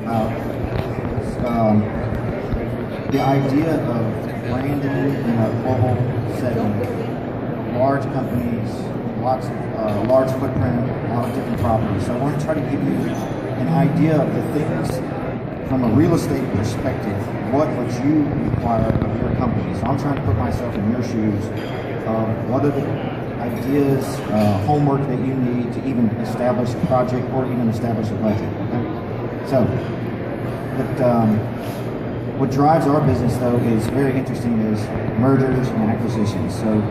about the idea of branding in a global setting. Large companies, lots of large footprint, a lot of different properties. So I want to try to give you an idea of the things from a real estate perspective. What would you require of your company? So I'm trying to put myself in your shoes. What are the ideas, homework that you need to even establish a project or even establish a budget? Okay? So, what drives our business though is very interesting is mergers and acquisitions. So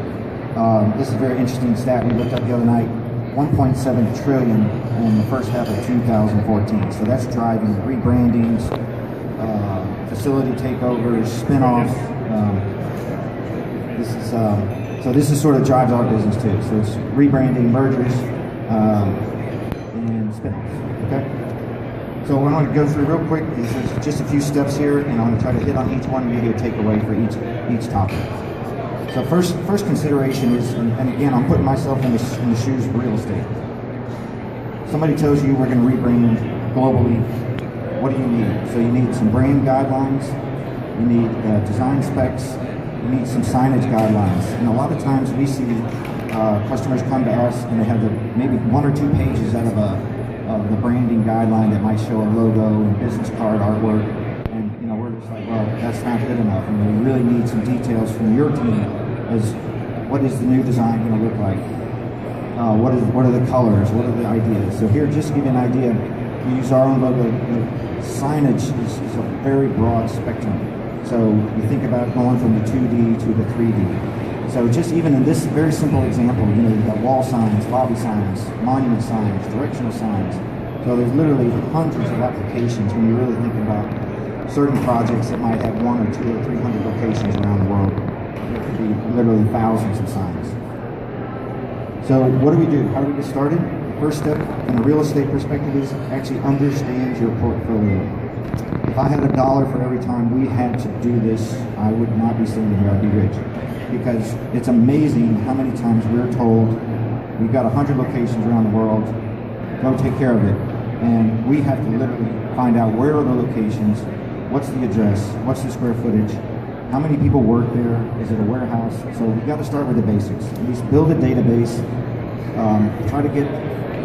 this is a very interesting stat we looked up the other night. 1.7 trillion in the first half of 2014. So that's driving rebrandings, facility takeovers, spinoffs. This is sort of drives our business too. So it's rebranding, mergers, and spinoffs. Okay. So what I'm going to go through real quick is there's just a few steps here, and I'm going to try to hit on each one and give you a takeaway for each topic. So first consideration is, and again, I'm putting myself in the shoes of real estate. Somebody tells you we're going to rebrand globally. What do you need? So you need some brand guidelines. You need design specs. You need some signage guidelines. And a lot of times we see customers come to us and they have maybe 1 or 2 pages out of the branding guideline that might show a logo and business card artwork, and we're just like, well, that's not good enough, and we really need some details from your team as what is the new design going to look like, what are the colors, what are the ideas. So here, just to give you an idea, we use our own logo. Signage is a very broad spectrum. So you think about going from the 2D to the 3D. So just even in this very simple example, you've got wall signs, lobby signs, monument signs, directional signs. So there's literally hundreds of applications when you really think about certain projects that might have 100 or 200 or 300 locations around the world. There could be literally thousands of signs. So what do we do? How do we get started? The first step in a real estate perspective is actually understand your portfolio. If I had $1 for every time we had to do this, I would not be sitting here, I'd be rich. Because it's amazing how many times we're told we've got 100 locations around the world, go take care of it. And we have to literally find out where are the locations, what's the address, what's the square footage, how many people work there, is it a warehouse? So we've got to start with the basics. At least build a database, try to get,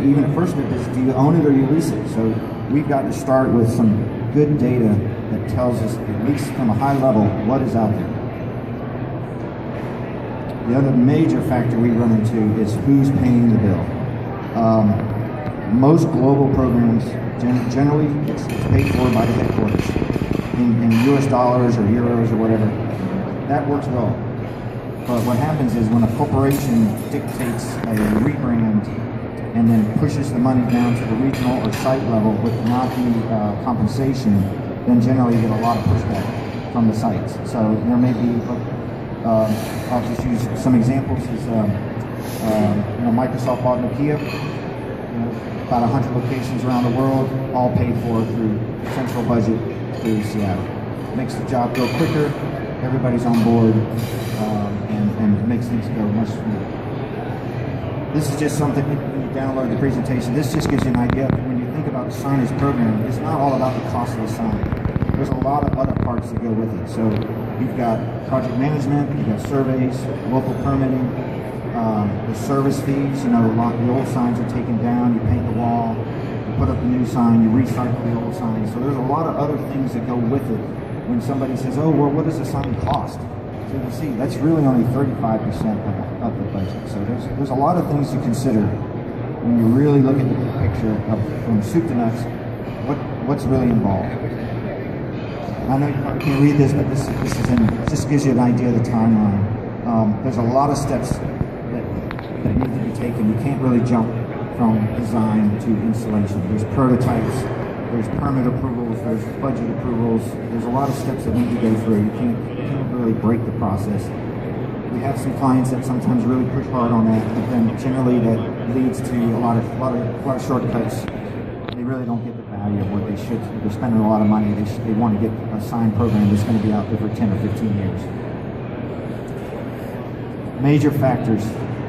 even the first bit is, do you own it or you lease it? So we've got to start with some good data that tells us, at least from a high level, what is out there. The other major factor we run into is who's paying the bill. Most global programs, generally, it's paid for by the headquarters in US dollars or euros or whatever. That works well. But what happens is when a corporation dictates a rebrand and then pushes the money down to the regional or site level with not the compensation, then generally you get a lot of pushback from the sites. So there may be, I'll just use some examples. Is Microsoft bought Nokia, about 100 locations around the world, all paid for through central budget through Seattle. Makes the job go quicker, everybody's on board, and makes things go much smoother. This is just something, when you download the presentation, this just gives you an idea. When you think about a signage program, it's not all about the cost of the sign. There's a lot of other parts that go with it. So you've got project management, you've got surveys, local permitting, the service fees. The old signs are taken down, you paint the wall, you put up the new sign, you recycle the old sign. So there's a lot of other things that go with it. When somebody says, oh, well, what does a sign cost? So you see, that's really only 35% of the budget. So there's a lot of things to consider when you really look at the big picture from soup to nuts, what's really involved. I know you probably can't read this, but this gives you an idea of the timeline. There's a lot of steps that need to be taken. You can't really jump from design to installation. There's prototypes, there's permit approvals, there's budget approvals. There's a lot of steps that need to go through. You can't really break the process. We have some clients that sometimes really push hard on that, but then generally that leads to a lot of shortcuts. They really don't get the value of what they should. They're spending a lot of money. They want to get a signed program that's going to be out there for 10 or 15 years. Major factors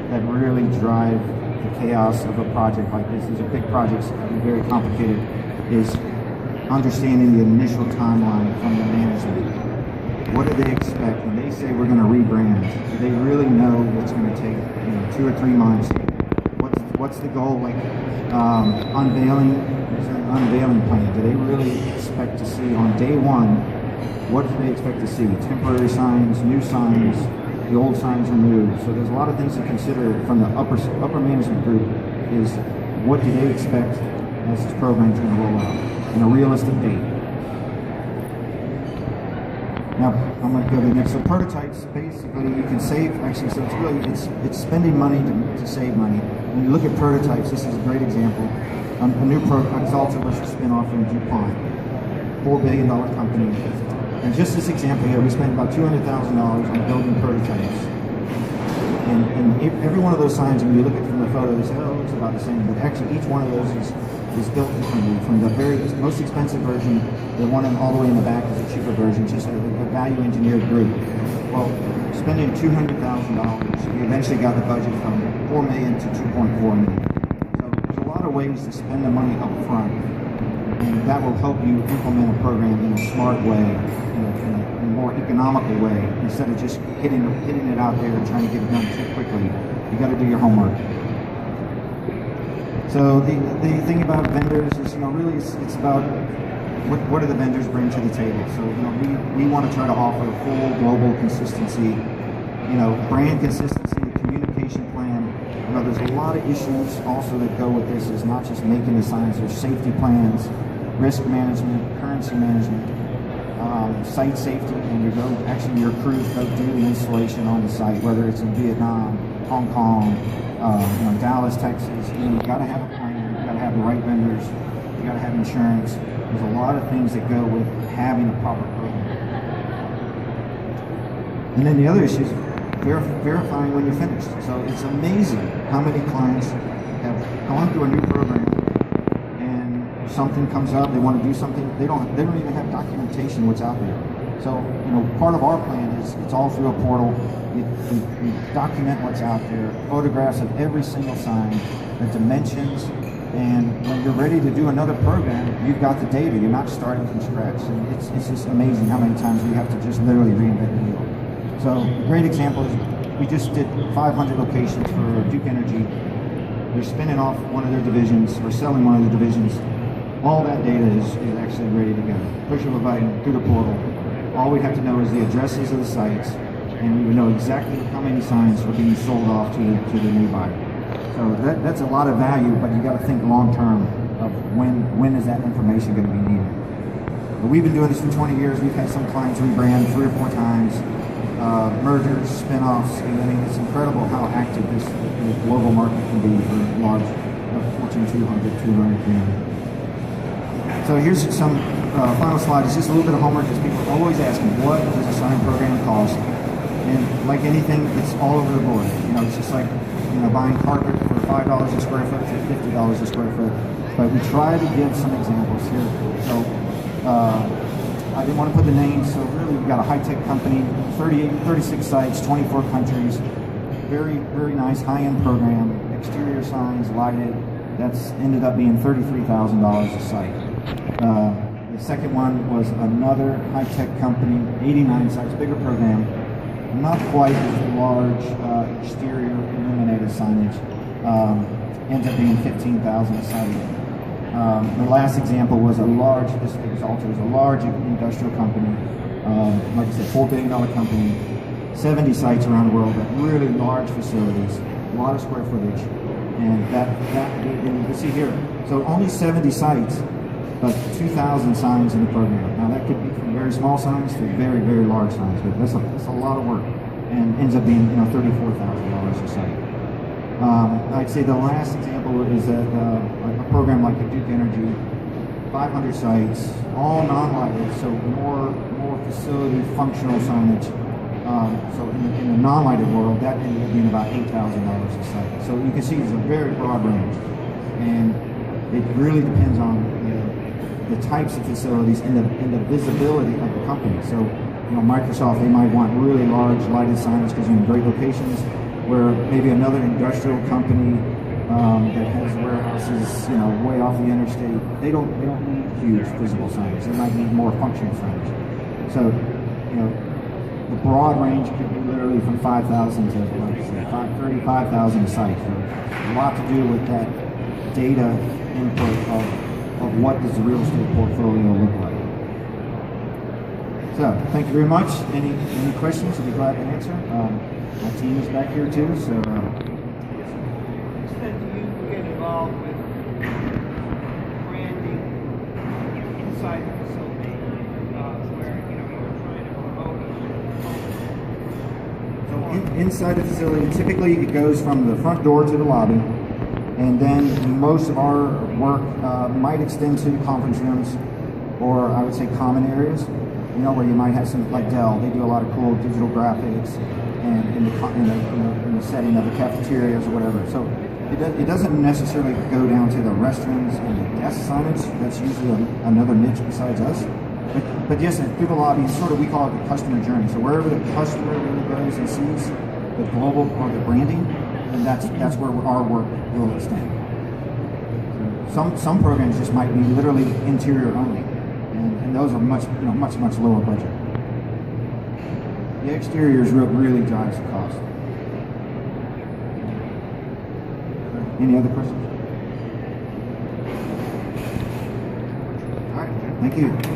that really drive the chaos of a project like this. These are big projects, very complicated, is understanding the initial timeline from the management. What do they expect when they say we're going to rebrand? Do they really know what's going to take 2 or 3 months? What's the goal? Like unveiling, is there an unveiling plan? Do they really expect to see on day one? What do they expect to see? Temporary signs, new signs, the old signs removed. So there's a lot of things to consider from the upper management group. Is what do they expect as this program is going to roll out in a realistic date? Now I'm going to go to the next. So prototypes, basically, you can save. Actually, so it's spending money to save money. When you look at prototypes, this is a great example. A new Axalta was a spin-off from DuPont, $4 billion company. And just this example here, we spent about $200,000 on building prototypes. And every one of those signs, when you look at it from the photo, they say, oh, it looks about the same. But actually, each one of those is built differently. From the very most expensive version, the one all the way in the back is a cheaper version, just a value engineered group. Well, spending $200,000, we eventually got the budget from $4 million to $2.4 million. So there's a lot of ways to spend the money up front, and that will help you implement a program in a smart way, in a more economical way, instead of just hitting it out there and trying to get it done too quickly. You got to do your homework. So the thing about vendors is, really it's about what do the vendors bring to the table. So we want to try to offer full global consistency, brand consistency, communication plan. There's a lot of issues also that go with this. Is not just making the signs. There's safety plans, risk management, currency management, site safety, and your crews go do the installation on the site, whether it's in Vietnam, Hong Kong, Dallas, Texas. You got to have a plan. You got to have the right vendors. You got to have insurance. There's a lot of things that go with having a proper program. And then the other issue is verifying when you're finished. So it's amazing how many clients have gone through a new program and something comes up, they want to do something, they don't even have documentation what's out there. So part of our plan is it's all through a portal. We document what's out there, photographs of every single sign, the dimensions, and when you're ready to do another program, you've got the data. You're not starting from scratch. And it's just amazing how many times we have to just literally reinvent the wheel. So a great example is we just did 500 locations for Duke Energy. They're spinning off one of their divisions or selling one of their divisions. All that data is actually ready to go. Push of a button through the portal. All we have to know is the addresses of the sites, and we would know exactly how many signs are being sold off to the new buyer. So that's a lot of value, but you got to think long term of when is that information going to be needed. But we've been doing this for 20 years. We've had some clients rebrand 3 or 4 times, mergers, spin-offs. I mean, it's incredible how active this global market can be for large Fortune 200, 200, 300. So here's some final slide. It's just a little bit of homework because people always ask me, what does a sign program cost? And like anything, it's all over the board. It's just like buying carpet for $5 a square foot to $50 a square foot. But we try to give some examples here. So I didn't want to put the names. So really, we've got a high-tech company, 36 sites, 24 countries. Very, very nice high-end program. Exterior signs, lighted. That's ended up being $33,000 a site. The second one was another high-tech company, 89 sites, bigger program. Not quite as large exterior illuminated signage. Ends up being $15,000 a site. The last example was a large, this Axalta was a large industrial company, like I said, $4 billion company, 70 sites around the world, but really large facilities, a lot of square footage. And and you can see here, so only 70 sites, but 2,000 signs in the program. Now that could be from very small signs to very, very large signs, but that's a lot of work, and ends up being $34,000 a site. I'd say the last example is that a program like a Duke Energy, 500 sites, all non-lighted, so more facility functional signage. So in the non-lighted world, that ended up being about $8,000 a site. So you can see it's a very broad range, and it really depends on the types of facilities and the visibility of the company. So, Microsoft, they might want really large lighted signage because you're in great locations, where maybe another industrial company that has warehouses, way off the interstate. They don't need huge physical signage. They might need more functional signage. So, the broad range could be literally from 5,000 to 35,000 a site. So a lot to do with that data input of what does the real estate portfolio look like. So, thank you very much. Any questions? I'll be glad to answer. My team is back here too. So. Do you get involved with branding inside the facility, where you're trying to promote? So inside the facility, typically it goes from the front door to the lobby, and then most of our work might extend to conference rooms, or I would say common areas. Where you might have some, like Dell, they do a lot of cool digital graphics, and in the setting of the cafeterias or whatever. So it doesn't necessarily go down to the restrooms and the desk signage. That's usually another niche besides us. But yes, through the lobby, we call it the customer journey. So wherever the customer really goes and sees the global or the branding, and that's where our work will extend. Some programs just might be literally interior only. And those are much lower budget. The exteriors really drives the cost. Any other questions? All right, thank you.